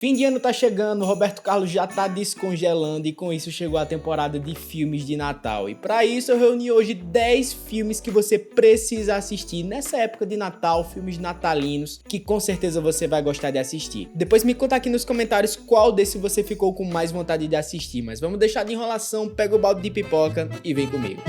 Fim de ano tá chegando, Roberto Carlos já tá descongelando e com isso chegou a temporada de filmes de Natal. E pra isso eu reuni hoje 10 filmes que você precisa assistir nessa época de Natal, filmes natalinos, que com certeza você vai gostar de assistir. Depois me conta aqui nos comentários qual desse você ficou com mais vontade de assistir, mas vamos deixar de enrolação, pega o balde de pipoca e vem comigo.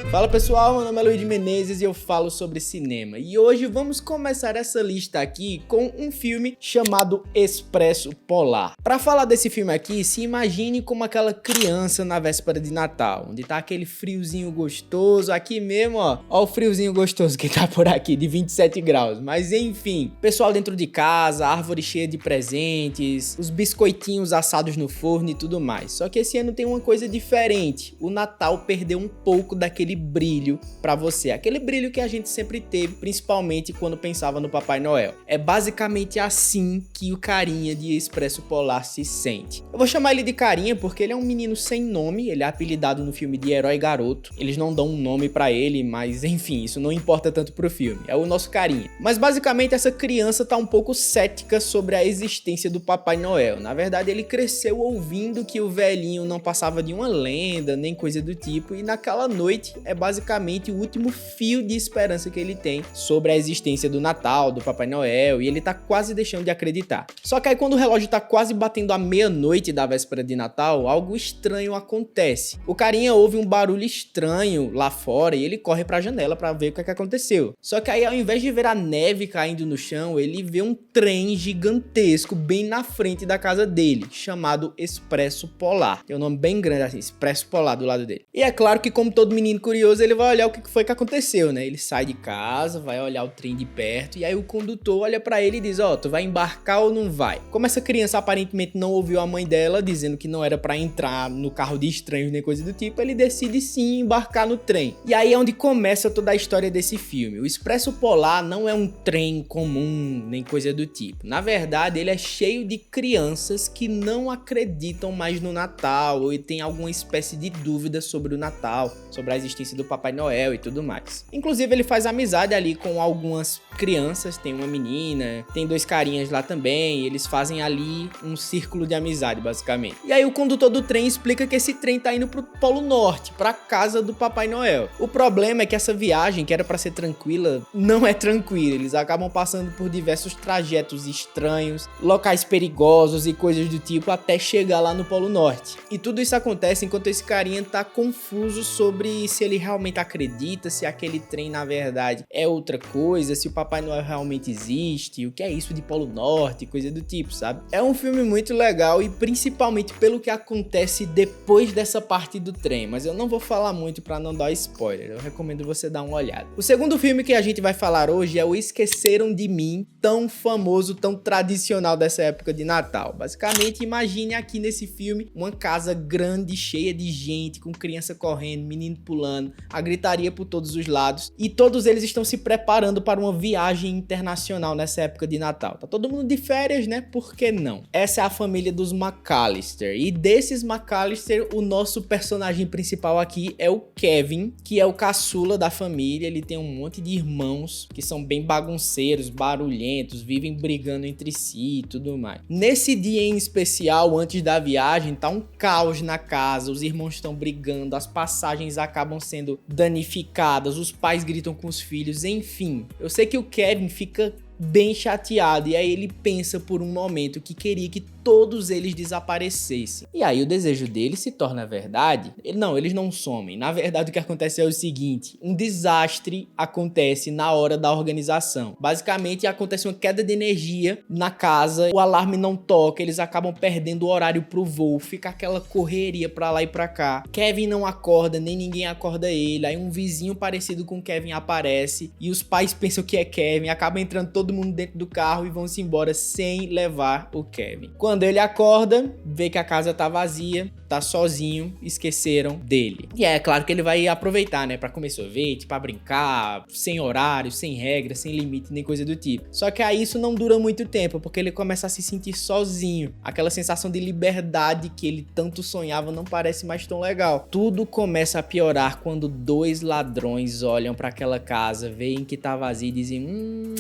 Fala pessoal, meu nome é Luiz Menezes e eu falo sobre cinema. E hoje vamos começar essa lista aqui com um filme chamado Expresso Polar. Para falar desse filme aqui, se imagine como aquela criança na véspera de Natal, onde tá aquele friozinho gostoso, aqui mesmo ó o friozinho gostoso que tá por aqui, de 27 graus. Mas enfim, pessoal dentro de casa, árvore cheia de presentes, os biscoitinhos assados no forno e tudo mais. Só que esse ano tem uma coisa diferente, o Natal perdeu um pouco daquele brilho pra você, aquele brilho que a gente sempre teve, principalmente quando pensava no Papai Noel. É basicamente assim que o carinha de Expresso Polar se sente. Eu vou chamar ele de carinha porque ele é um menino sem nome, ele é apelidado no filme de Herói Garoto. Eles não dão um nome pra ele, mas enfim, isso não importa tanto pro filme, é o nosso carinha. Mas basicamente essa criança tá um pouco cética sobre a existência do Papai Noel. Na verdade ele cresceu ouvindo que o velhinho não passava de uma lenda, nem coisa do tipo, e naquela noite é basicamente o último fio de esperança que ele tem sobre a existência do Natal, do Papai Noel, e ele tá quase deixando de acreditar. Só que aí quando o relógio tá quase batendo a meia-noite da véspera de Natal, algo estranho acontece. O carinha ouve um barulho estranho lá fora e ele corre pra janela pra ver o que aconteceu. Só que aí ao invés de ver a neve caindo no chão, ele vê um trem gigantesco bem na frente da casa dele, chamado Expresso Polar. Tem um nome bem grande assim, Expresso Polar do lado dele. E é claro que como todo menino curioso, ele vai olhar o que foi que aconteceu, né? Ele sai de casa, vai olhar o trem de perto e aí o condutor olha pra ele e diz, ó, tu vai embarcar ou não vai? Como essa criança aparentemente não ouviu a mãe dela dizendo que não era pra entrar no carro de estranhos nem coisa do tipo, ele decide sim embarcar no trem. E aí é onde começa toda a história desse filme. O Expresso Polar não é um trem comum nem coisa do tipo. Na verdade, ele é cheio de crianças que não acreditam mais no Natal ou tem alguma espécie de dúvida sobre o Natal, sobre a existência do Papai Noel e tudo mais. Inclusive ele faz amizade ali com algumas crianças, tem uma menina, tem dois carinhas lá também, e eles fazem ali um círculo de amizade basicamente. E aí o condutor do trem explica que esse trem tá indo pro Polo Norte, pra casa do Papai Noel. O problema é que essa viagem, que era pra ser tranquila, não é tranquila, eles acabam passando por diversos trajetos estranhos, locais perigosos e coisas do tipo até chegar lá no Polo Norte. E tudo isso acontece enquanto esse carinha tá confuso sobre se ele realmente acredita, se aquele trem na verdade é outra coisa, se o Papai Noel realmente existe, o que é isso de Polo Norte, coisa do tipo, sabe? É um filme muito legal e principalmente pelo que acontece depois dessa parte do trem, mas eu não vou falar muito pra não dar spoiler, eu recomendo você dar uma olhada. O segundo filme que a gente vai falar hoje é o Esqueceram de Mim, tão famoso, tão tradicional dessa época de Natal. Basicamente, imagine aqui nesse filme uma casa grande, cheia de gente, com criança correndo, menino pulando, a gritaria por todos os lados, e todos eles estão se preparando para uma viagem internacional nessa época de Natal. Tá todo mundo de férias, né? Por que não? Essa é a família dos McAllister, e desses McAllister, o nosso personagem principal aqui é o Kevin, que é o caçula da família. Ele tem um monte de irmãos que são bem bagunceiros, barulhentos, vivem brigando entre si e tudo mais. Nesse dia em especial, antes da viagem, tá um caos na casa, os irmãos estão brigando, as passagens acabam sendo danificadas, os pais gritam com os filhos, enfim. Eu sei que o Kevin fica bem chateado e aí ele pensa por um momento que queria que todos eles desaparecessem. E aí o desejo dele se torna verdade. Eles não somem. Na verdade o que acontece é o seguinte, um desastre acontece na hora da organização. Basicamente acontece uma queda de energia na casa, o alarme não toca, eles acabam perdendo o horário pro voo, fica aquela correria pra lá e pra cá. Kevin não acorda, nem ninguém acorda ele, aí um vizinho parecido com Kevin aparece e os pais pensam que é Kevin, acaba entrando todo mundo dentro do carro e vão-se embora sem levar o Kevin. Quando ele acorda, vê que a casa tá vazia, tá sozinho, esqueceram dele. E é claro que ele vai aproveitar, né, pra comer sorvete, pra brincar, sem horário, sem regra, sem limite, nem coisa do tipo. Só que aí isso não dura muito tempo, porque ele começa a se sentir sozinho. Aquela sensação de liberdade que ele tanto sonhava não parece mais tão legal. Tudo começa a piorar quando dois ladrões olham pra aquela casa, veem que tá vazio e dizem,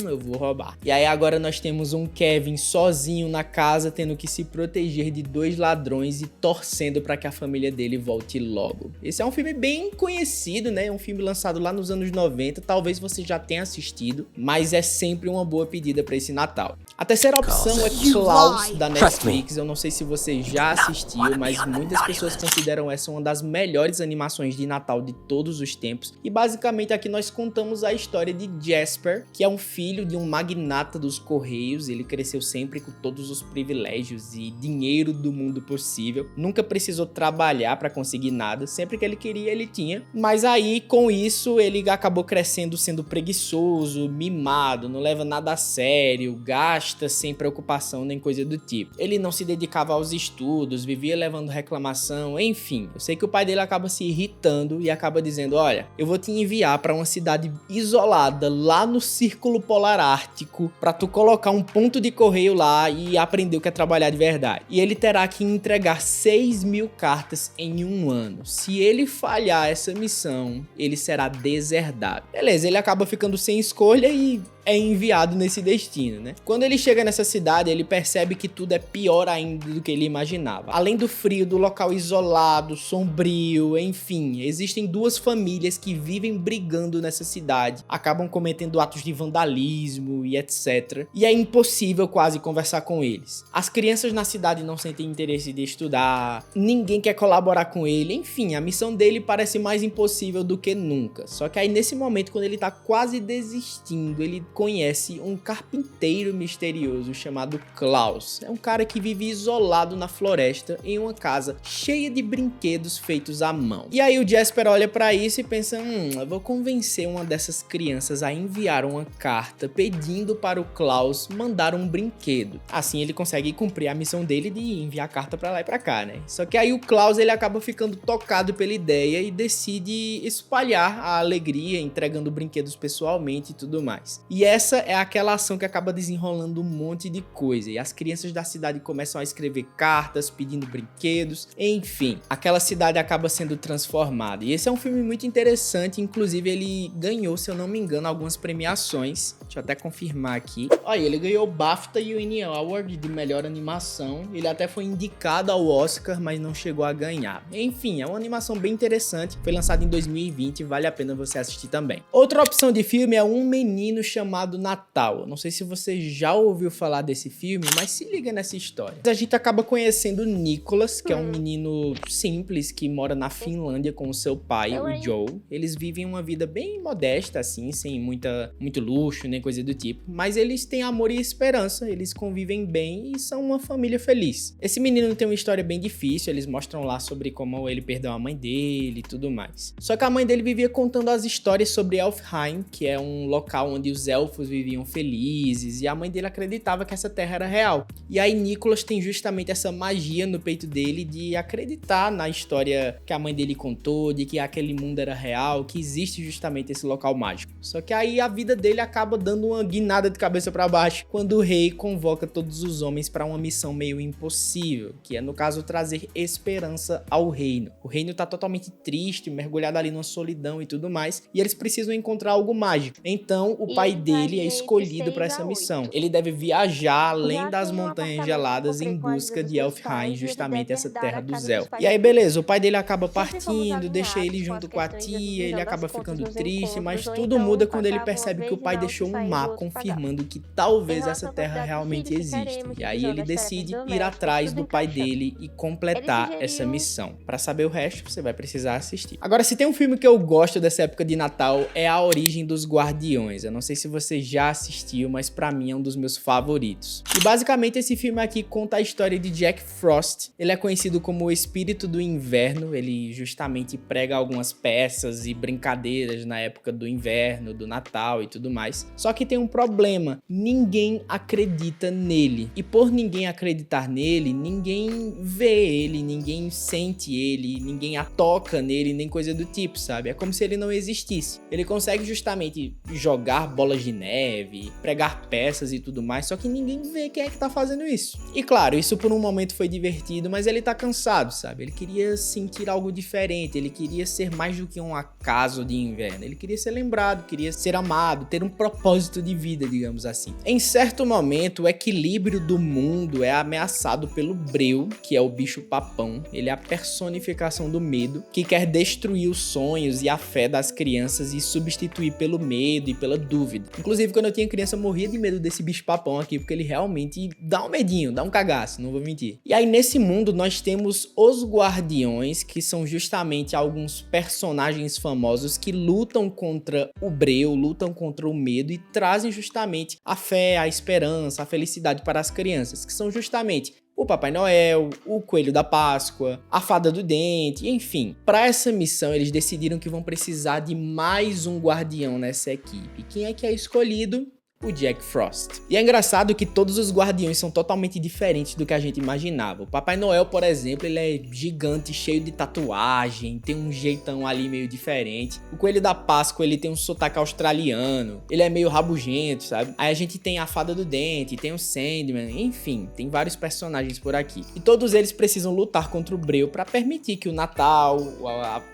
eu vou roubar. E aí agora nós temos um Kevin sozinho na casa, tendo que se proteger de dois ladrões e torcendo pra que a família dele volte logo. Esse é um filme bem conhecido, né? Um filme lançado lá nos anos 90, talvez você já tenha assistido, mas é sempre uma boa pedida pra esse Natal. A terceira opção é Klaus, da Netflix. Eu não sei se você já assistiu, mas muitas pessoas consideram essa uma das melhores animações de Natal de todos os tempos. E basicamente aqui nós contamos a história de Jasper, que é um filho de um magnata dos Correios. Ele cresceu sempre com todos os privilégios e dinheiro do mundo possível. Nunca precisou trabalhar para conseguir nada. Sempre que ele queria, ele tinha. Mas aí, com isso, ele acabou crescendo sendo preguiçoso, mimado, não leva nada a sério, gasta sem preocupação nem coisa do tipo. Ele não se dedicava aos estudos, vivia levando reclamação, enfim. Eu sei que o pai dele acaba se irritando e acaba dizendo, olha, eu vou te enviar para uma cidade isolada, lá no Círculo Polar Ártico, para tu colocar um ponto de correio lá e aprender o que é trabalhar de verdade. E ele terá que entregar 6.000 cartas em um ano. Se ele falhar essa missão, ele será deserdado. Beleza, ele acaba ficando sem escolha e é enviado nesse destino, né? Quando ele chega nessa cidade, ele percebe que tudo é pior ainda do que ele imaginava. Além do frio, do local isolado, sombrio, enfim, existem duas famílias que vivem brigando nessa cidade, acabam cometendo atos de vandalismo e etc. E é impossível quase conversar com eles. As crianças na cidade não sentem interesse de estudar, ninguém quer colaborar com ele, enfim, a missão dele parece mais impossível do que nunca. Só que aí nesse momento, quando ele tá quase desistindo, ele conhece um carpinteiro misterioso chamado Klaus. É um cara que vive isolado na floresta em uma casa cheia de brinquedos feitos à mão. E aí o Jasper olha pra isso e pensa, eu vou convencer uma dessas crianças a enviar uma carta pedindo para o Klaus mandar um brinquedo. Assim ele consegue cumprir a missão dele de enviar carta pra lá e pra cá, né? Só que aí o Klaus ele acaba ficando tocado pela ideia e decide espalhar a alegria entregando brinquedos pessoalmente e tudo mais. E essa é aquela ação que acaba desenrolando um monte de coisa. E as crianças da cidade começam a escrever cartas, pedindo brinquedos. Enfim, aquela cidade acaba sendo transformada. E esse é um filme muito interessante. Inclusive, ele ganhou, se eu não me engano, algumas premiações. Deixa eu até confirmar aqui. Olha, ele ganhou o BAFTA e o Annie Award de melhor animação. Ele até foi indicado ao Oscar, mas não chegou a ganhar. Enfim, é uma animação bem interessante. Foi lançada em 2020 e vale a pena você assistir também. Outra opção de filme é Um Menino Chamado Natal. Não sei se você já ouviu falar desse filme, mas se liga nessa história. A gente acaba conhecendo Nicholas, que é um menino simples que mora na Finlândia com o seu pai, o Joe. Eles vivem uma vida bem modesta, assim, sem muito luxo, nem coisa do tipo. Mas eles têm amor e esperança, eles convivem bem e são uma família feliz. Esse menino tem uma história bem difícil, eles mostram lá sobre como ele perdeu a mãe dele e tudo mais. Só que a mãe dele vivia contando as histórias sobre Elfheim, que é um local onde os elfos viviam felizes, e a mãe dele acreditava que essa terra era real. E aí Nicholas tem justamente essa magia no peito dele de acreditar na história que a mãe dele contou, de que aquele mundo era real, que existe justamente esse local mágico. Só que aí a vida dele acaba dando uma guinada de cabeça para baixo quando o rei convoca todos os homens para uma missão meio impossível, que é no caso trazer esperança ao reino. O reino tá totalmente triste, mergulhado ali numa solidão e tudo mais, e eles precisam encontrar algo mágico. Então o pai dele é escolhido para essa missão. Ele deve viajar além das montanhas geladas em busca de Elfheim, justamente essa terra dos elfos. E aí beleza, o pai dele acaba partindo, deixa ele junto com a tia, ele acaba ficando triste, mas tudo muda quando ele percebe que o pai deixou um mapa confirmando que talvez essa terra realmente existe. E aí ele decide ir atrás do pai dele e completar essa missão. Para saber o resto, você vai precisar assistir. Agora, se tem um filme que eu gosto dessa época de Natal, é A Origem dos Guardiões. Eu não sei se você já assistiu, mas pra mim é um dos meus favoritos. E basicamente esse filme aqui conta a história de Jack Frost. Ele é conhecido como o espírito do inverno, ele justamente prega algumas peças e brincadeiras na época do inverno, do Natal e tudo mais. Só que tem um problema, ninguém acredita nele. E por ninguém acreditar nele, ninguém vê ele, ninguém sente ele, ninguém toca nele, nem coisa do tipo, sabe? É como se ele não existisse. Ele consegue justamente jogar bolas de neve, pregar peças e tudo mais, só que ninguém vê quem é que tá fazendo isso. E claro, isso por um momento foi divertido, mas ele tá cansado, sabe? Ele queria sentir algo diferente, ele queria ser mais do que um acaso de inverno, ele queria ser lembrado, queria ser amado, ter um propósito de vida, digamos assim. Em certo momento, o equilíbrio do mundo é ameaçado pelo Breu, que é o bicho-papão. Ele é a personificação do medo, que quer destruir os sonhos e a fé das crianças e substituir pelo medo e pela dúvida. Inclusive, quando eu tinha criança, eu morria de medo desse bicho-papão aqui, porque ele realmente dá um medinho, dá um cagaço, não vou mentir. E aí, nesse mundo, nós temos os Guardiões, que são justamente alguns personagens famosos que lutam contra o Breu, lutam contra o medo e trazem justamente a fé, a esperança, a felicidade para as crianças, que são justamente o Papai Noel, o Coelho da Páscoa, a Fada do Dente, enfim. Para essa missão, eles decidiram que vão precisar de mais um guardião nessa equipe. Quem é que é escolhido? O Jack Frost. E é engraçado que todos os guardiões são totalmente diferentes do que a gente imaginava. O Papai Noel, por exemplo, ele é gigante, cheio de tatuagem, tem um jeitão ali meio diferente. O Coelho da Páscoa, ele tem um sotaque australiano, ele é meio rabugento, sabe? Aí a gente tem a Fada do Dente, tem o Sandman, enfim, tem vários personagens por aqui. E todos eles precisam lutar contra o Breu para permitir que o Natal,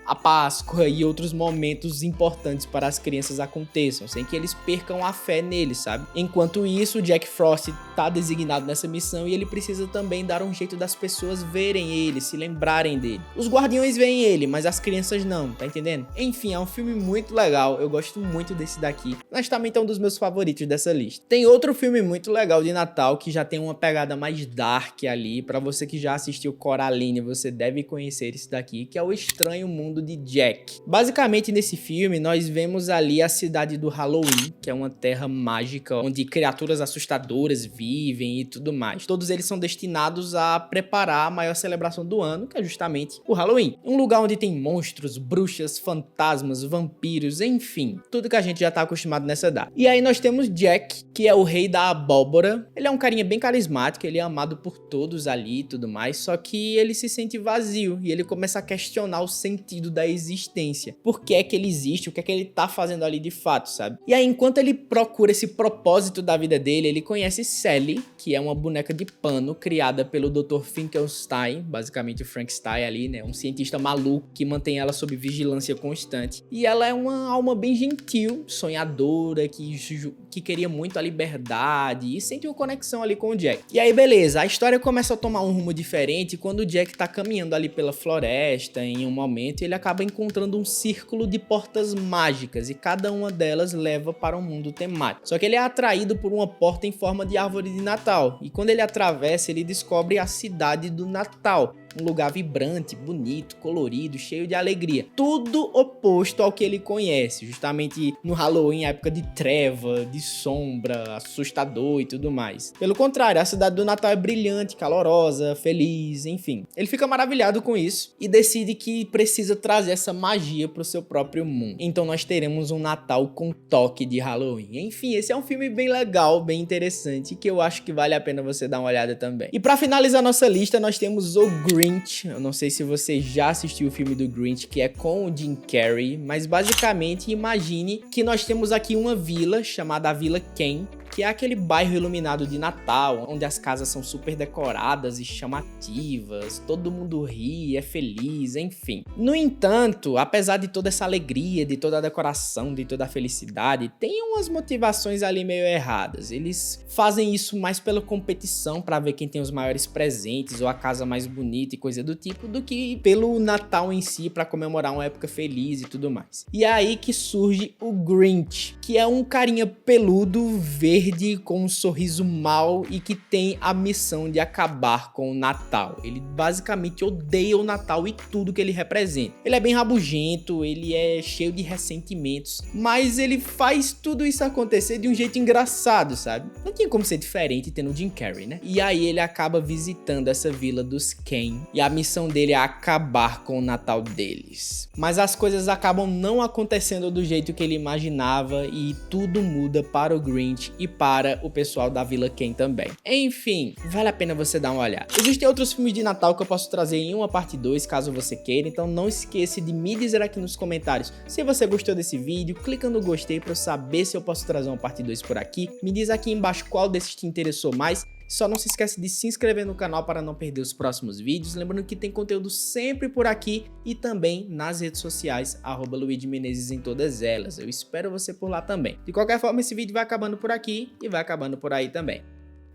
a Páscoa e outros momentos importantes para as crianças aconteçam, sem que eles percam a fé neles, sabe? Enquanto isso, o Jack Frost tá designado nessa missão e ele precisa também dar um jeito das pessoas verem ele, se lembrarem dele. Os guardiões veem ele, mas as crianças não, tá entendendo? Enfim, é um filme muito legal, eu gosto muito desse daqui, mas também é um dos meus favoritos dessa lista. Tem outro filme muito legal de Natal que já tem uma pegada mais dark ali, pra você que já assistiu Coraline, você deve conhecer esse daqui, que é O Estranho Mundo de Jack. Basicamente, nesse filme, nós vemos ali a cidade do Halloween, que é uma terra mágica, onde criaturas assustadoras vivem e tudo mais. Todos eles são destinados a preparar a maior celebração do ano, que é justamente o Halloween. Um lugar onde tem monstros, bruxas, fantasmas, vampiros, enfim, tudo que a gente já tá acostumado nessa data. E aí nós temos Jack, que é o rei da abóbora. Ele é um carinha bem carismático, ele é amado por todos ali e tudo mais, só que ele se sente vazio e ele começa a questionar o sentido da existência. Por que é que ele existe? O que é que ele tá fazendo ali de fato, sabe? E aí, enquanto ele procura esse propósito da vida dele, ele conhece Sally, que é uma boneca de pano criada pelo Dr. Finkelstein, basicamente o Frankenstein ali, né? Um cientista maluco que mantém ela sob vigilância constante. E ela é uma alma bem gentil, sonhadora, que queria muito a liberdade e sente uma conexão ali com o Jack. E aí, beleza, a história começa a tomar um rumo diferente quando o Jack tá caminhando ali pela floresta em um momento e ele acaba encontrando um círculo de portas mágicas e cada uma delas leva para um mundo temático. Só que ele é atraído por uma porta em forma de árvore de Natal. E quando ele atravessa, ele descobre a cidade do Natal. Um lugar vibrante, bonito, colorido, cheio de alegria. Tudo oposto ao que ele conhece. Justamente no Halloween, época de treva, de sombra, assustador e tudo mais. Pelo contrário, a cidade do Natal é brilhante, calorosa, feliz, enfim. Ele fica maravilhado com isso e decide que precisa trazer essa magia pro seu próprio mundo. Então nós teremos um Natal com toque de Halloween. Enfim, esse é um filme bem legal, bem interessante, que eu acho que vale a pena você dar uma olhada também. E pra finalizar nossa lista, nós temos o Grinch. Eu não sei se você já assistiu o filme do Grinch, que é com o Jim Carrey, mas basicamente imagine que nós temos aqui uma vila chamada a Vila Ken, que é aquele bairro iluminado de Natal, onde as casas são super decoradas e chamativas, todo mundo ri, é feliz, enfim. No entanto, apesar de toda essa alegria, de toda a decoração, de toda a felicidade, tem umas motivações ali meio erradas. Eles fazem isso mais pela competição, para ver quem tem os maiores presentes ou a casa mais bonita e coisa do tipo, do que pelo Natal em si, para comemorar uma época feliz e tudo mais. E é aí que surge o Grinch, que é um carinha peludo, verde, verde com um sorriso mau e que tem a missão de acabar com o Natal. Ele basicamente odeia o Natal e tudo que ele representa. Ele é bem rabugento, ele é cheio de ressentimentos, mas ele faz tudo isso acontecer de um jeito engraçado, sabe? Não tinha como ser diferente tendo o Jim Carrey, né? E aí ele acaba visitando essa vila dos Ken e a missão dele é acabar com o Natal deles. Mas as coisas acabam não acontecendo do jeito que ele imaginava e tudo muda para o Grinch e para o pessoal da Vila Ken também. Enfim, vale a pena você dar uma olhada. Existem outros filmes de Natal que eu posso trazer em uma parte 2, caso você queira, então não esqueça de me dizer aqui nos comentários se você gostou desse vídeo, clica no gostei para eu saber se eu posso trazer uma parte 2 por aqui, me diz aqui embaixo qual desses te interessou mais. Só não se esquece de se inscrever no canal para não perder os próximos vídeos. Lembrando que tem conteúdo sempre por aqui e também nas redes sociais, @Luigi Menezes em todas elas. Eu espero você por lá também. De qualquer forma, esse vídeo vai acabando por aqui e vai acabando por aí também.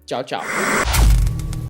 Tchau, tchau.